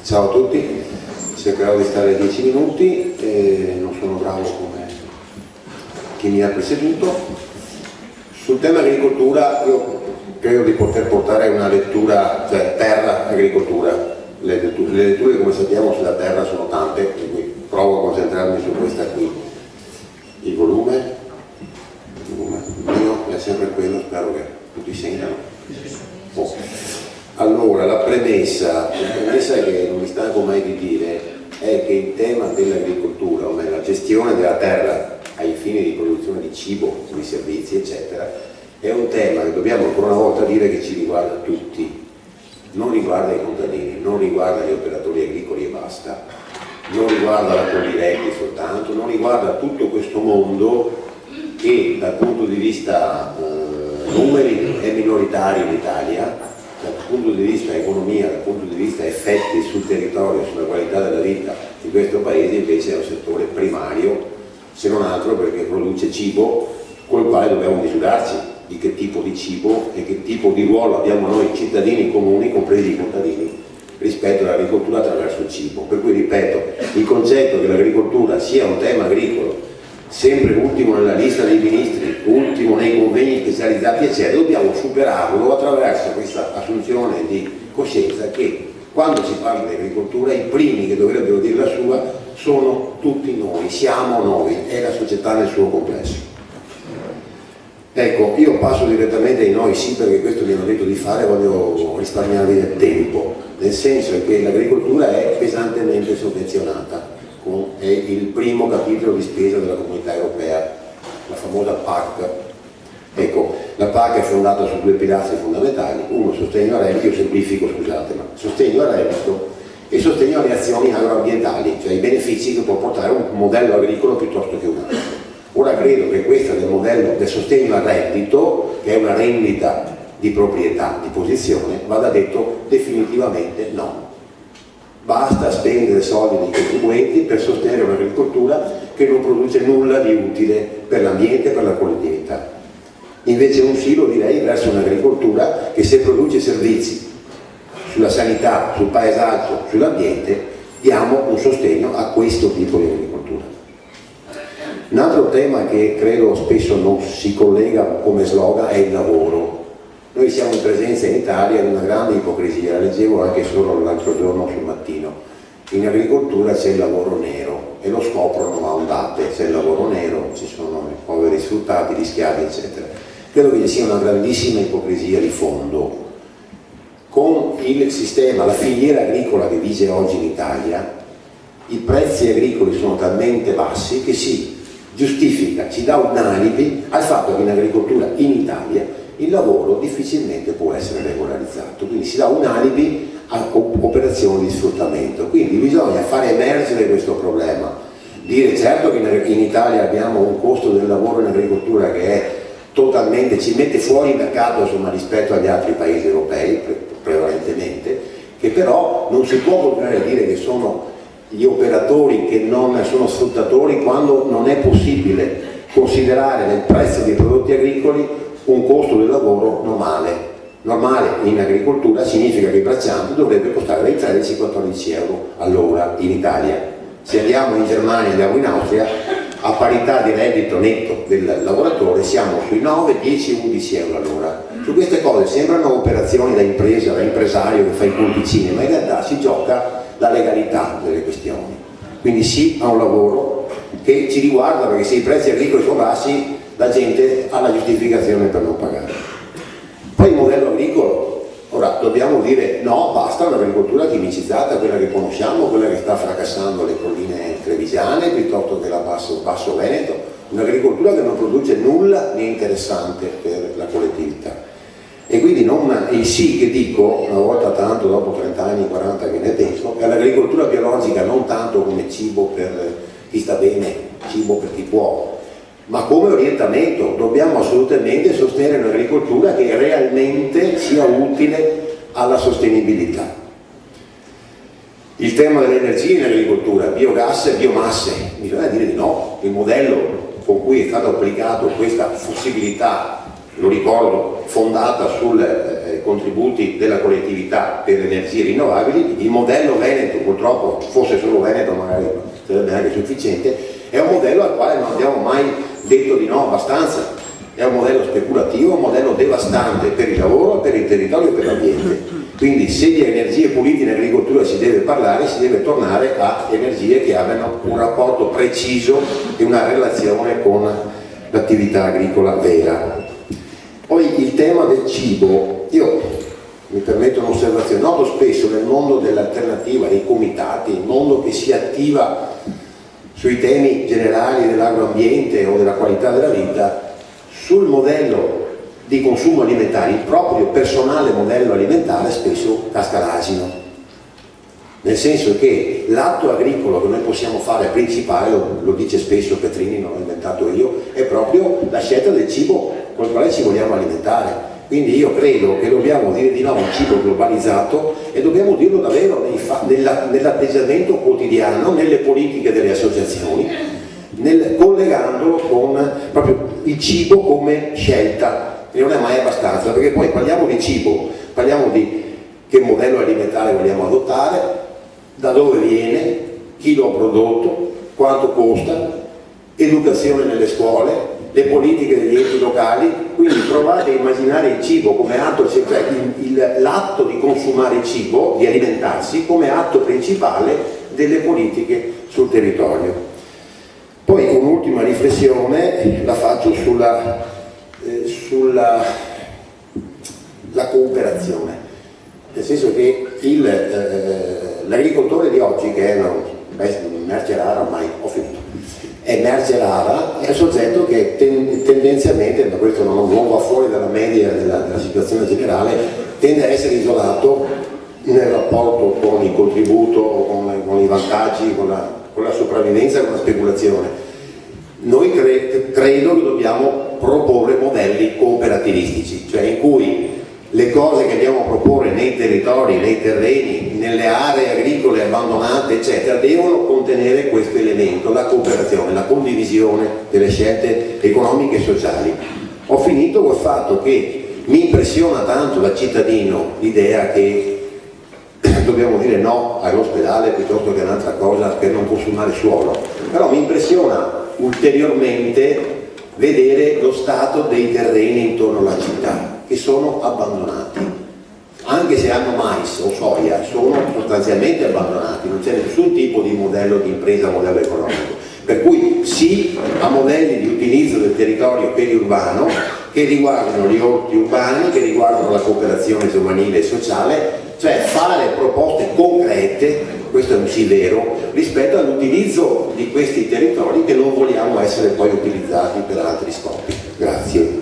Ciao a tutti, cercherò di stare 10 minuti, non sono bravo come chi mi ha preceduto. Sul tema agricoltura io credo di poter portare una lettura, cioè terra, agricoltura. Le letture come sappiamo sulla terra sono tante, quindi provo a concentrarmi su questa qui. Il volume mio è sempre quello, spero che tutti sentano. Allora, la premessa che non mi stanco mai di dire è che il tema dell'agricoltura, o meglio la gestione della terra ai fini di produzione di cibo, di servizi, eccetera, è un tema che dobbiamo ancora una volta dire che ci riguarda tutti, non riguarda i contadini, non riguarda gli operatori agricoli e basta, non riguarda la Coldiretti soltanto, non riguarda tutto questo mondo che dal punto di vista numeri è minoritario in Italia, dal punto di vista economia, dal punto di vista effetti sul territorio, sulla qualità della vita di questo paese invece è un settore primario, se non altro perché produce cibo col quale dobbiamo misurarci di che tipo di cibo e che tipo di ruolo abbiamo noi cittadini comuni, compresi i contadini, rispetto all'agricoltura attraverso il cibo. Per cui ripeto, il concetto che l'agricoltura sia un tema agricolo, sempre ultimo nella lista dei ministri, ultimo nei convegni specializzati eccetera, dobbiamo superarlo attraverso questa assunzione di coscienza che quando si parla di agricoltura i primi che dovrebbero dire la sua sono tutti noi, siamo noi, è la società nel suo complesso. Ecco, io passo direttamente ai noi sì perché questo mi hanno detto di fare, voglio risparmiarvi del tempo, nel senso che l'agricoltura è pesantemente sovvenzionata. È il primo capitolo di spesa della Comunità Europea, la famosa PAC. Ecco, la PAC è fondata su due pilastri fondamentali, uno sostegno al reddito, io semplifico scusate, ma sostegno al reddito e sostegno alle azioni agroambientali, cioè i benefici che può portare un modello agricolo piuttosto che un altro. Ora credo che questo del modello del sostegno al reddito, che è una rendita di proprietà, di posizione, vada detto definitivamente no. Basta spendere soldi dei contribuenti per sostenere un'agricoltura che non produce nulla di utile per l'ambiente e per la collettività. Invece un sì lo direi verso un'agricoltura che se produce servizi sulla sanità, sul paesaggio, sull'ambiente, diamo un sostegno a questo tipo di agricoltura. Un altro tema che credo spesso non si collega come slogan è il lavoro. Noi siamo in presenza in Italia di una grande ipocrisia, la leggevo anche solo l'altro giorno sul Mattino. In agricoltura c'è il lavoro nero e lo scoprono a ondate, c'è il lavoro nero, ci sono i poveri sfruttati, gli schiavi eccetera. Credo che ci sia una grandissima ipocrisia di fondo. Con il sistema, la filiera agricola che vige oggi in Italia, i prezzi agricoli sono talmente bassi che si giustifica, ci dà un alibi al fatto che in agricoltura in Italia il lavoro difficilmente può essere regolarizzato, quindi si dà un alibi a operazioni di sfruttamento. Quindi bisogna fare emergere questo problema, dire certo che in Italia abbiamo un costo del lavoro in agricoltura che è totalmente, ci mette fuori mercato insomma, rispetto agli altri paesi europei prevalentemente, che però non si può continuare a dire che sono gli operatori che non sono sfruttatori quando non è possibile considerare nel prezzo dei prodotti agricoli un costo del lavoro normale. Normale in agricoltura significa che il bracciante dovrebbe costare dai 13 ai 14 euro all'ora in Italia. Se andiamo in Germania, andiamo in Austria, a parità di reddito netto del lavoratore siamo sui 9, 10, 11 euro all'ora. Su queste cose sembrano operazioni da impresa, da impresario che fa i conticini, ma in realtà si gioca la legalità delle questioni. Quindi sì a un lavoro che ci riguarda perché se i prezzi agricoli sono bassi la gente ha la giustificazione per non pagare. Poi il modello agricolo, ora dobbiamo dire no, basta un'agricoltura chimicizzata, quella che conosciamo, quella che sta fracassando le colline trevigiane piuttosto che la basso Veneto, un'agricoltura che non produce nulla di interessante per la collettività. E quindi non il sì che dico, una volta tanto, dopo 30 anni, 40 che ne penso, è l'agricoltura biologica non tanto come cibo per chi sta bene, cibo per chi può, ma come orientamento. Dobbiamo assolutamente sostenere un'agricoltura che realmente sia utile alla sostenibilità. Il tema dell'energia in agricoltura, biogas e biomasse, bisogna dire di no. Il modello con cui è stato applicato questa possibilità, lo ricordo, fondata sul contributi della collettività per le energie rinnovabili. Il modello Veneto, purtroppo, fosse solo Veneto magari sarebbe anche sufficiente, è un modello al quale non abbiamo mai detto di no abbastanza. È un modello speculativo, un modello devastante per il lavoro, per il territorio e per l'ambiente. Quindi se di energie pulite in agricoltura si deve parlare, si deve tornare a energie che abbiano un rapporto preciso e una relazione con l'attività agricola vera. Poi il tema del cibo, io mi permetto un'osservazione, noto spesso nel mondo dell'alternativa, dei comitati, il mondo che si attiva sui temi generali dell'agroambiente o della qualità della vita, sul modello di consumo alimentare, il proprio personale modello alimentare spesso casca l'asino, nel senso che l'atto agricolo che noi possiamo fare principale, lo dice spesso Petrini, non l'ho inventato io, è proprio la scelta del cibo con il quale ci vogliamo alimentare. Quindi io credo che dobbiamo dire di no a un cibo globalizzato e dobbiamo dirlo davvero nell'atteggiamento quotidiano, nelle politiche delle associazioni, collegandolo con proprio il cibo come scelta. E non è mai abbastanza, perché poi parliamo di cibo, parliamo di che modello alimentare vogliamo adottare, da dove viene, chi lo ha prodotto, quanto costa, educazione nelle scuole, le politiche degli enti locali. Quindi provate a immaginare il cibo come atto, cioè l'atto di consumare il cibo, di alimentarsi, come atto principale delle politiche sul territorio. Poi un'ultima riflessione la faccio sulla cooperazione, nel senso che l'agricoltore di oggi, che è una merce rara, ormai ho finito, è merce rara, è un soggetto che tendenzialmente, ma questo non va fuori dalla media della situazione generale, tende a essere isolato nel rapporto con il contributo, con i vantaggi, con la sopravvivenza, con la speculazione. Noi credo che dobbiamo proporre modelli cooperativistici, cioè in cui le cose che andiamo a proporre nei territori, nei terreni, nelle aree agricole abbandonate, eccetera, devono contenere questo elemento, la cooperazione, la condivisione delle scelte economiche e sociali. Ho finito col fatto che mi impressiona tanto da cittadino l'idea che dobbiamo dire no all'ospedale piuttosto che un'altra cosa per non consumare suolo, però mi impressiona ulteriormente vedere lo stato dei terreni intorno alla città che sono abbandonati, anche se hanno mais o soia, sono sostanzialmente abbandonati, non c'è nessun tipo di modello di impresa, modello economico, per cui sì a modelli di utilizzo del territorio periurbano che riguardano gli orti urbani, che riguardano la cooperazione giovanile e sociale, cioè fare proposte concrete, questo è un sì vero, rispetto all'utilizzo di questi territori che non vogliamo essere poi utilizzati per altri scopi. Grazie.